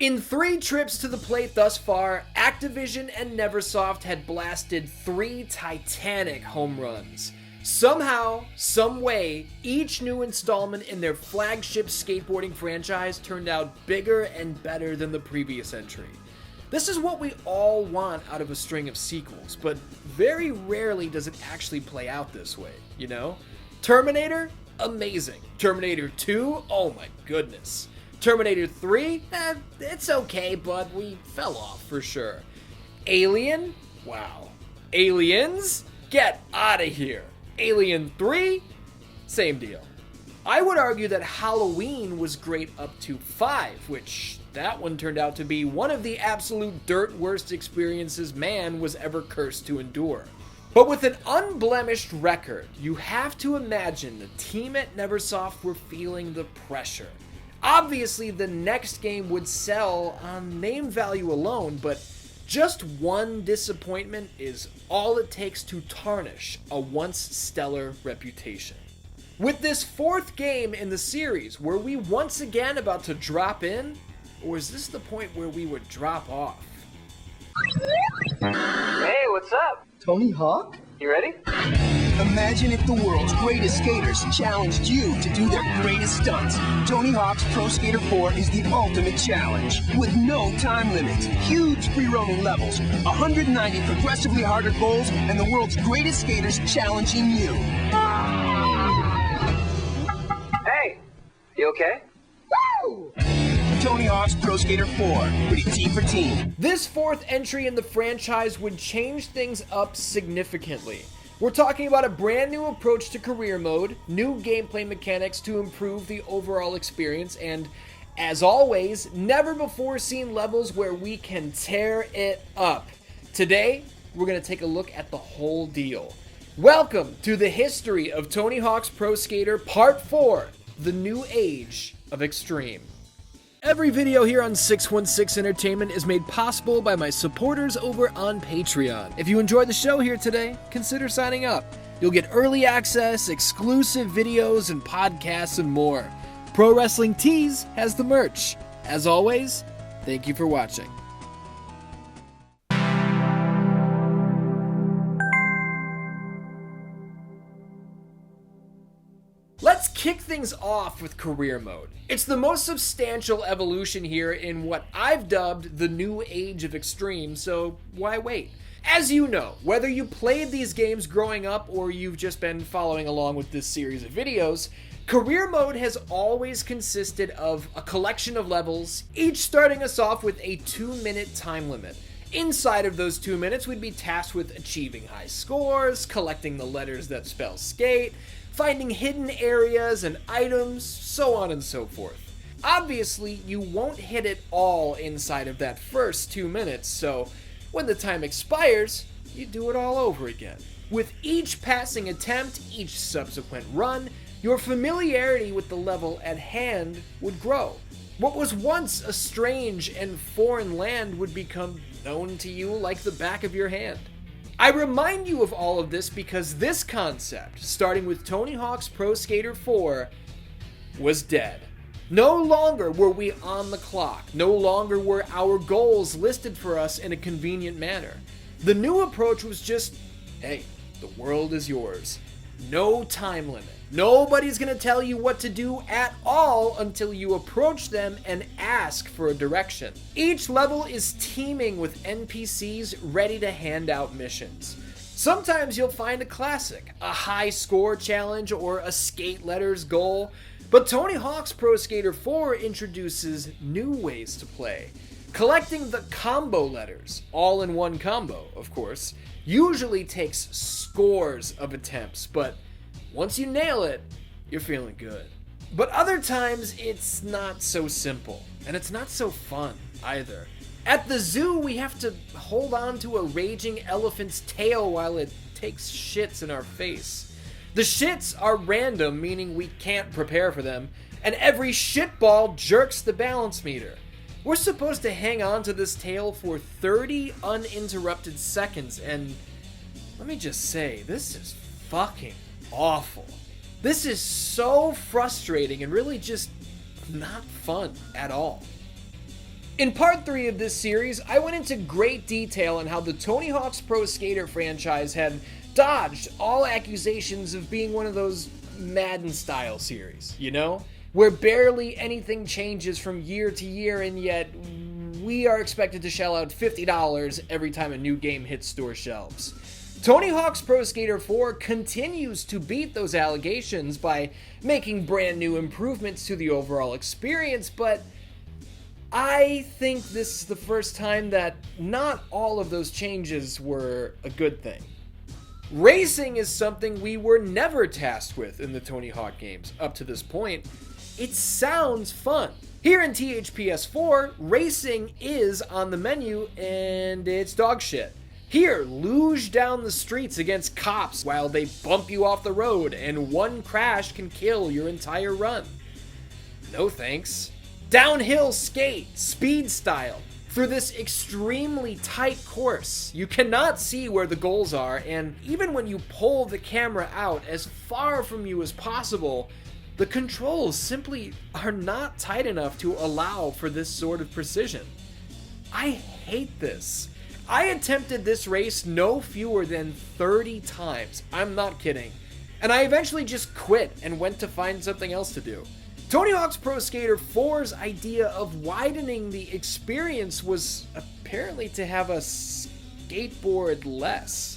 In 3 trips to the plate thus far, Activision and Neversoft had blasted 3 titanic home runs. Somehow, someway, each new installment in their flagship skateboarding franchise turned out bigger and better than the previous entry. This is what we all want out of a string of sequels, but very rarely does it actually play out this way, you know? Terminator? Amazing. Terminator 2? Oh my goodness. Terminator 3? It's okay, but we fell off for sure. Alien? Wow. Aliens? Get out of here. Alien 3? Same deal. I would argue that Halloween was great up to 5, which that one turned out to be one of the absolute dirt worst experiences man was ever cursed to endure. But with an unblemished record, you have to imagine the team at Neversoft were feeling the pressure. Obviously, the next game would sell on name value alone, but just one disappointment is all it takes to tarnish a once stellar reputation. With this 4th game in the series, were we once again about to drop in? Or is this the point where we would drop off? Hey, what's up? Tony Hawk? You ready? Imagine if the world's greatest skaters challenged you to do their greatest stunts. Tony Hawk's Pro Skater 4 is the ultimate challenge. With no time limits, huge free-roaming levels, 190 progressively harder goals, and the world's greatest skaters challenging you. Hey, you okay? Woo! Tony Hawk's Pro Skater 4, rated T for Teen. This 4th entry in the franchise would change things up significantly. We're talking about a brand new approach to career mode, new gameplay mechanics to improve the overall experience, and, as always, never before seen levels where we can tear it up. Today, we're going to take a look at the whole deal. Welcome to the history of Tony Hawk's Pro Skater Part 4, The New Age of Extreme. Every video here on 616 Entertainment is made possible by my supporters over on Patreon. If you enjoyed the show here today, consider signing up. You'll get early access, exclusive videos and podcasts, and more. Pro Wrestling Tees has the merch. As always, thank you for watching. Let's kick things off with career mode. It's the most substantial evolution here in what I've dubbed the new age of extreme, so why wait? As you know, whether you played these games growing up or you've just been following along with this series of videos, career mode has always consisted of a collection of levels, each starting us off with a 2-minute time limit. Inside of those 2 minutes, we'd be tasked with achieving high scores, collecting the letters that spell skate, finding hidden areas and items, so on and so forth. Obviously, you won't hit it all inside of that first 2 minutes, so when the time expires, you do it all over again. With each passing attempt, each subsequent run, your familiarity with the level at hand would grow. What was once a strange and foreign land would become known to you like the back of your hand. I remind you of all of this because this concept, starting with Tony Hawk's Pro Skater 4, was dead. No longer were we on the clock. No longer were our goals listed for us in a convenient manner. The new approach was just, hey, the world is yours. No time limit. Nobody's gonna tell you what to do at all until you approach them and ask for a direction. Each level is teeming with NPCs ready to hand out missions. Sometimes you'll find a classic, a high score challenge or a skate letters goal, but Tony Hawk's Pro Skater 4 introduces new ways to play. Collecting the combo letters, all in one combo, of course, usually takes scores of attempts, but once you nail it, you're feeling good. But other times, it's not so simple, and it's not so fun either. At the zoo, we have to hold on to a raging elephant's tail while it takes shits in our face. The shits are random, meaning we can't prepare for them, and every shitball jerks the balance meter. We're supposed to hang on to this tail for 30 uninterrupted seconds, and let me just say, this is fucking awful. This is so frustrating and really just not fun at all. In part 3 of this series, I went into great detail on how the Tony Hawk's Pro Skater franchise had dodged all accusations of being one of those Madden-style series, you know? Where barely anything changes from year to year, and yet we are expected to shell out $50 every time a new game hits store shelves. Tony Hawk's Pro Skater 4 continues to beat those allegations by making brand new improvements to the overall experience, but I think this is the first time that not all of those changes were a good thing. Racing is something we were never tasked with in the Tony Hawk games up to this point. It sounds fun. Here in THPS 4, racing is on the menu and it's dog shit. Here, luge down the streets against cops while they bump you off the road, and one crash can kill your entire run. No thanks. Downhill skate, speed style, through this extremely tight course. You cannot see where the goals are, and even when you pull the camera out as far from you as possible, the controls simply are not tight enough to allow for this sort of precision. I hate this. I attempted this race no fewer than 30 times. I'm not kidding. And I eventually just quit and went to find something else to do. Tony Hawk's Pro Skater 4's idea of widening the experience was apparently to have a skateboard less.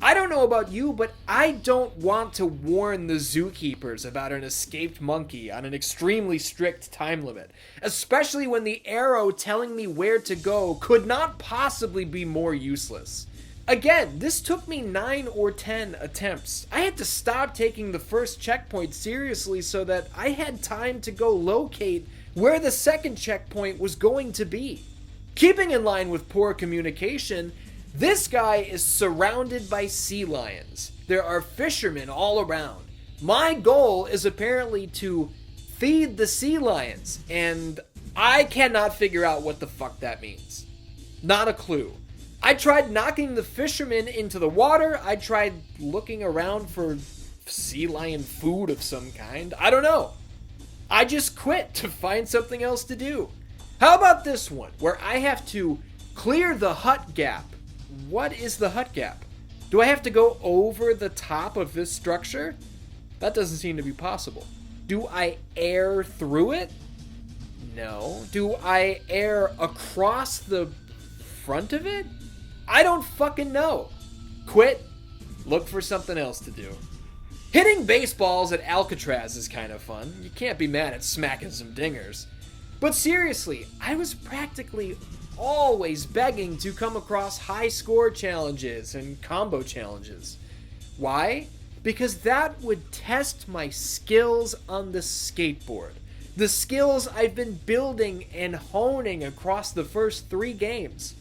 I don't know about you, but I don't want to warn the zookeepers about an escaped monkey on an extremely strict time limit, especially when the arrow telling me where to go could not possibly be more useless. Again, this took me 9 or 10 attempts. I had to stop taking the first checkpoint seriously so that I had time to go locate where the second checkpoint was going to be. Keeping in line with poor communication, this guy is surrounded by sea lions. There are fishermen all around. My goal is apparently to feed the sea lions, and I cannot figure out what the fuck that means. Not a clue. I tried knocking the fishermen into the water. I tried looking around for sea lion food of some kind. I don't know. I just quit to find something else to do. How about this one, where I have to clear the hut gap? What is the hut gap? Do I have to go over the top of this structure? That doesn't seem to be possible. Do I air through it? No. Do I air across the front of it? I don't fucking know. Quit. Look for something else to do. Hitting baseballs at Alcatraz is kind of fun. You can't be mad at smacking some dingers. But seriously, I was practically always begging to come across high score challenges and combo challenges. Why? Because that would test my skills on the skateboard. The skills I've been building and honing across the first 3 games.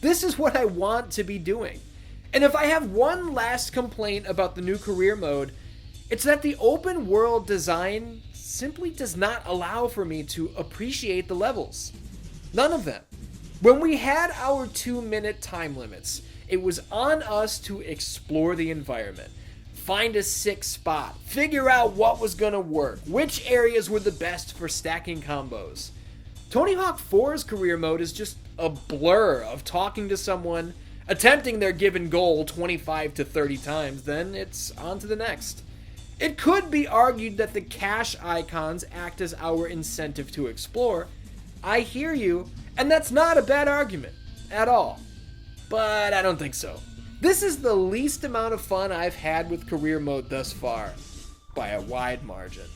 This is what I want to be doing. And if I have one last complaint about the new career mode, it's that the open world design simply does not allow for me to appreciate the levels. None of them. When we had our 2-minute time limits, it was on us to explore the environment, find a sick spot, figure out what was gonna work, which areas were the best for stacking combos. Tony Hawk 4's career mode is just a blur of talking to someone, attempting their given goal 25 to 30 times, then it's on to the next. It could be argued that the cache icons act as our incentive to explore. I hear you, and that's not a bad argument at all. But I don't think so. This is the least amount of fun I've had with career mode thus far, by a wide margin.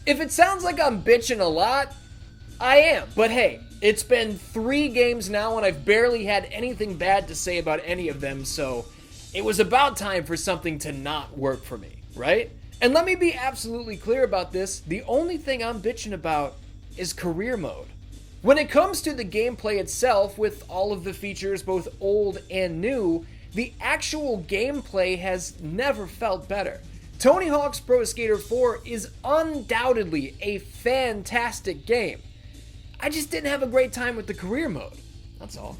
If it sounds like I'm bitching a lot, I am. But hey, it's been 3 games now and I've barely had anything bad to say about any of them, so it was about time for something to not work for me, right? And let me be absolutely clear about this, the only thing I'm bitching about is career mode. When it comes to the gameplay itself, with all of the features both old and new, the actual gameplay has never felt better. Tony Hawk's Pro Skater 4 is undoubtedly a fantastic game. I just didn't have a great time with the career mode, that's all.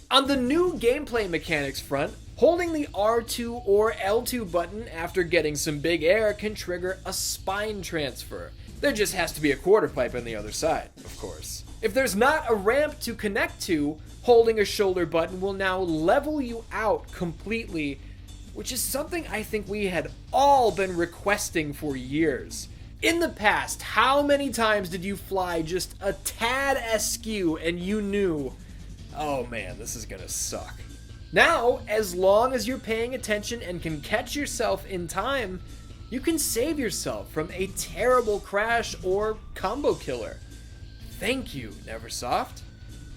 On the new gameplay mechanics front, holding the R2 or L2 button after getting some big air can trigger a spine transfer. There just has to be a quarter pipe on the other side, of course. If there's not a ramp to connect to, holding a shoulder button will now level you out completely, which is something I think we had all been requesting for years. In the past, how many times did you fly just a tad askew and you knew, oh man, this is gonna suck? Now, as long as you're paying attention and can catch yourself in time, you can save yourself from a terrible crash or combo killer. Thank you, Neversoft.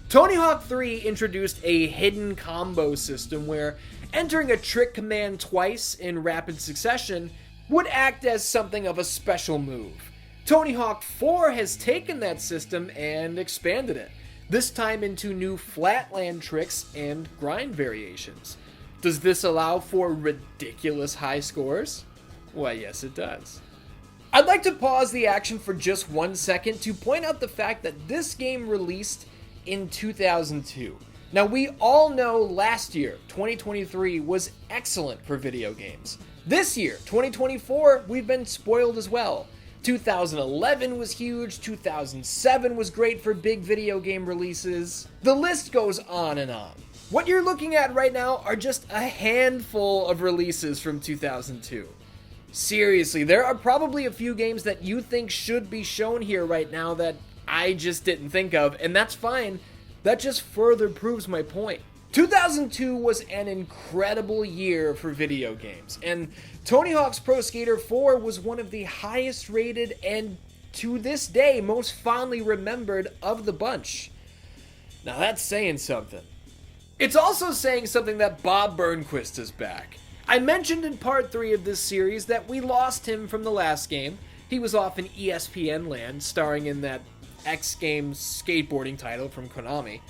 Tony Hawk 3 introduced a hidden combo system where entering a trick command twice in rapid succession would act as something of a special move. Tony Hawk 4 has taken that system and expanded it, this time into new flatland tricks and grind variations. Does this allow for ridiculous high scores? Why, yes it does. I'd like to pause the action for just 1 second to point out the fact that this game released in 2002. Now, we all know last year, 2023, was excellent for video games. This year, 2024, we've been spoiled as well. 2011 was huge, 2007 was great for big video game releases. The list goes on and on. What you're looking at right now are just a handful of releases from 2002. Seriously, there are probably a few games that you think should be shown here right now that I just didn't think of, and that's fine. That just further proves my point. 2002 was an incredible year for video games, and Tony Hawk's Pro Skater 4 was one of the highest rated and, to this day, most fondly remembered of the bunch. Now that's saying something. It's also saying something that Bob Burnquist is back. I mentioned in part 3 of this series that we lost him from the last game. He was off in ESPN land, starring in that X Games skateboarding title from Konami.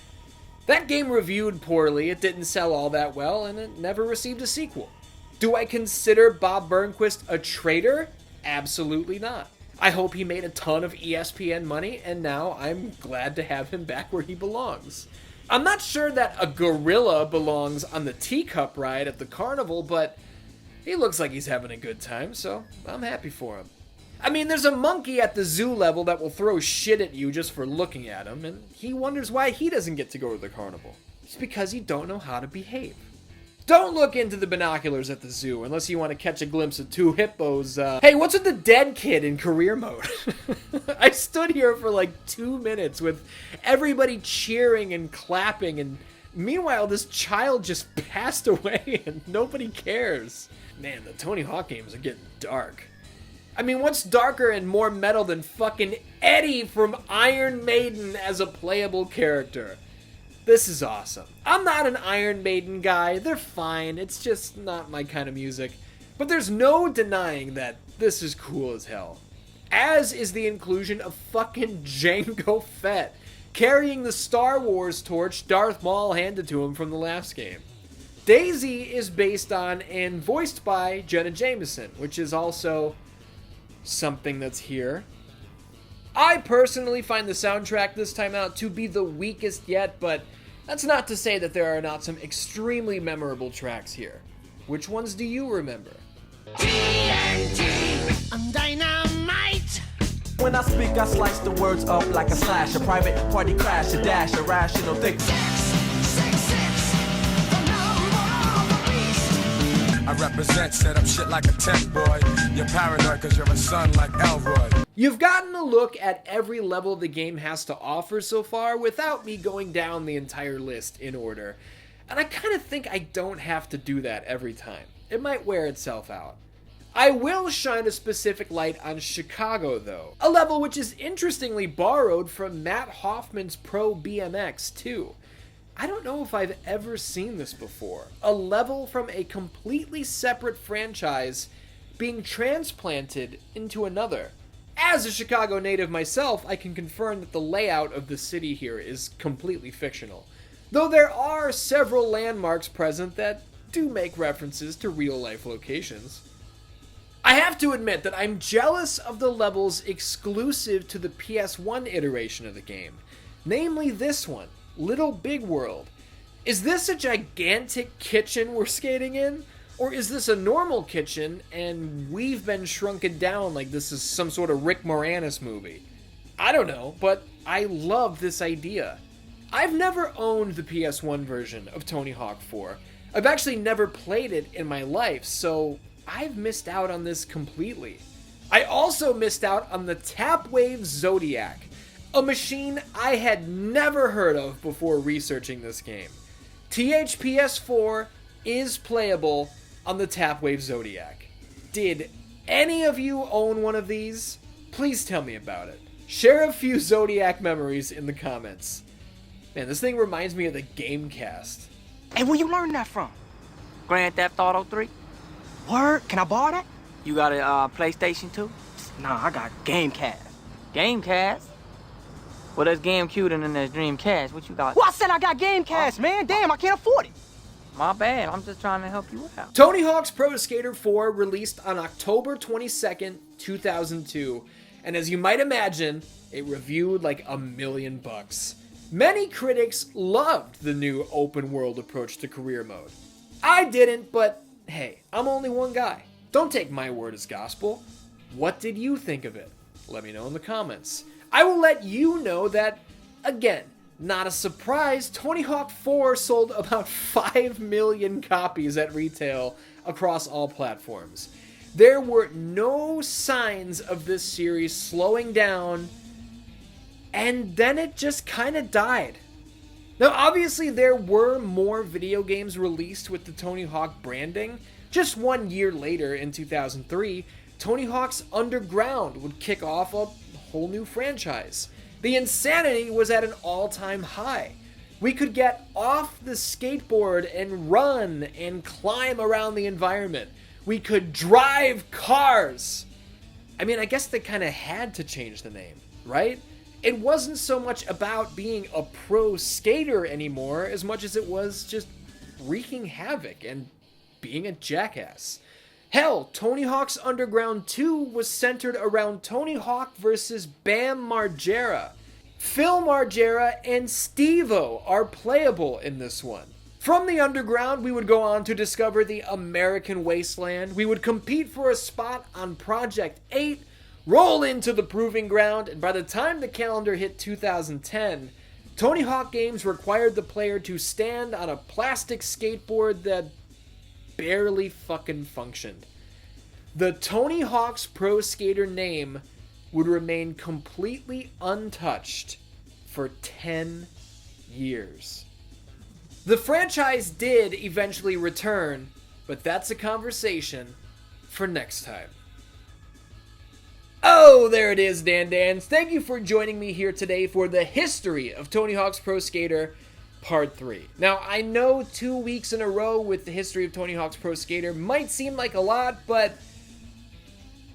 That game reviewed poorly, it didn't sell all that well, and it never received a sequel. Do I consider Bob Burnquist a traitor? Absolutely not. I hope he made a ton of ESPN money, and now I'm glad to have him back where he belongs. I'm not sure that a gorilla belongs on the teacup ride at the carnival, but he looks like he's having a good time, so I'm happy for him. I mean, there's a monkey at the zoo level that will throw shit at you just for looking at him, and he wonders why he doesn't get to go to the carnival. It's because he don't know how to behave. Don't look into the binoculars at the zoo unless you want to catch a glimpse of two hippos. Hey, what's with the dead kid in career mode? I stood here for like 2 minutes with everybody cheering and clapping, and meanwhile this child just passed away and nobody cares. Man, the Tony Hawk games are getting dark. I mean, what's darker and more metal than fucking Eddie from Iron Maiden as a playable character? This is awesome. I'm not an Iron Maiden guy. They're fine. It's just not my kind of music. But there's no denying that this is cool as hell. As is the inclusion of fucking Jango Fett, carrying the Star Wars torch Darth Maul handed to him from the last game. Daisy is based on and voiced by Jenna Jameson, which is also something that's here. I personally find the soundtrack this time out to be the weakest yet, but that's not to say that there are not some extremely memorable tracks here. Which ones do you remember? TNT, I'm dynamite. When I speak, I slice the words up like a slash. A private party crash, a dash, a rational thick. I represent, set up shit like a tech boy. You're paranoid cause you're a son like Elroy. You've gotten a look at every level the game has to offer so far without me going down the entire list in order. And I kind of think I don't have to do that every time. It might wear itself out. I will shine a specific light on Chicago though, a level which is interestingly borrowed from Matt Hoffman's Pro BMX too. I don't know if I've ever seen this before. A level from a completely separate franchise being transplanted into another. As a Chicago native myself, I can confirm that the layout of the city here is completely fictional, though there are several landmarks present that do make references to real-life locations. I have to admit that I'm jealous of the levels exclusive to the PS1 iteration of the game, namely this one, Little Big World. Is this a gigantic kitchen we're skating in? Or is this a normal kitchen and we've been shrunken down like this is some sort of Rick Moranis movie? I don't know, but I love this idea. I've never owned the PS1 version of Tony Hawk 4. I've actually never played it in my life, so I've missed out on this completely. I also missed out on the Tapwave Zodiac, a machine I had never heard of before researching this game. THPS 4 is playable on the Tapwave Zodiac. Did any of you own one of these? Please tell me about it. Share a few Zodiac memories in the comments. Man, this thing reminds me of the Gamecast. Hey, where you learn that from? Grand Theft Auto 3? Word? Can I borrow that? You got a PlayStation 2? Nah, I got Gamecast. Gamecast? Well, there's GameCube and then there's Dreamcast. What you got? Well, I said I got Gamecast, man. Damn, I can't afford it. My bad. I'm just trying to help you out. Tony Hawk's Pro Skater 4 released on October 22nd, 2002. And as you might imagine, it reviewed like $1 million. Many critics loved the new open world approach to career mode. I didn't, but hey, I'm only one guy. Don't take my word as gospel. What did you think of it? Let me know in the comments. I will let you know that, again, not a surprise, Tony Hawk 4 sold about 5 million copies at retail across all platforms. There were no signs of this series slowing down, and then it just kind of died. Now, obviously, there were more video games released with the Tony Hawk branding. Just 1 year later, in 2003, Tony Hawk's Underground would kick off a whole new franchise. The insanity was at an all-time high. We could get off the skateboard and run and climb around the environment. We could drive cars. I mean, I guess they kind of had to change the name, right? It wasn't so much about being a pro skater anymore as much as it was just wreaking havoc and being a jackass. Hell, Tony Hawk's Underground 2 was centered around Tony Hawk versus Bam Margera. Phil Margera and Steve-O are playable in this one. From the Underground, we would go on to discover the American Wasteland. We would compete for a spot on Project 8, roll into the Proving Ground, and by the time the calendar hit 2010, Tony Hawk games required the player to stand on a plastic skateboard that barely fucking functioned. The Tony Hawk's Pro Skater name would remain completely untouched for 10 years. The franchise did eventually return, but that's a conversation for next time. Oh, there it is, Dan Dans. Thank you for joining me here today for the history of Tony Hawk's Pro Skater Part 3. Now, I know 2 weeks in a row with the history of Tony Hawk's Pro Skater might seem like a lot, but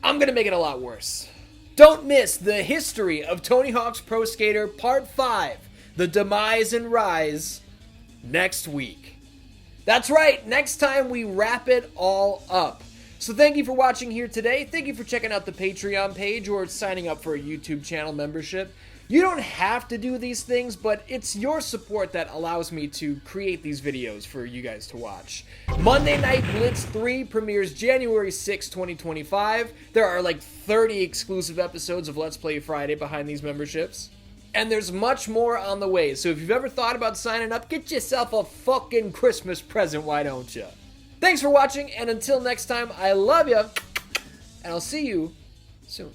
I'm going to make it a lot worse. Don't miss the history of Tony Hawk's Pro Skater Part 5, The Demise and Rise, next week. That's right, next time we wrap it all up. So thank you for watching here today. Thank you for checking out the Patreon page or signing up for a YouTube channel membership. You don't have to do these things, but it's your support that allows me to create these videos for you guys to watch. Monday Night Blitz 3 premieres January 6, 2025. There are like 30 exclusive episodes of Let's Play Friday behind these memberships. And there's much more on the way, so if you've ever thought about signing up, get yourself a fucking Christmas present, why don't you? Thanks for watching, and until next time, I love you, and I'll see you soon.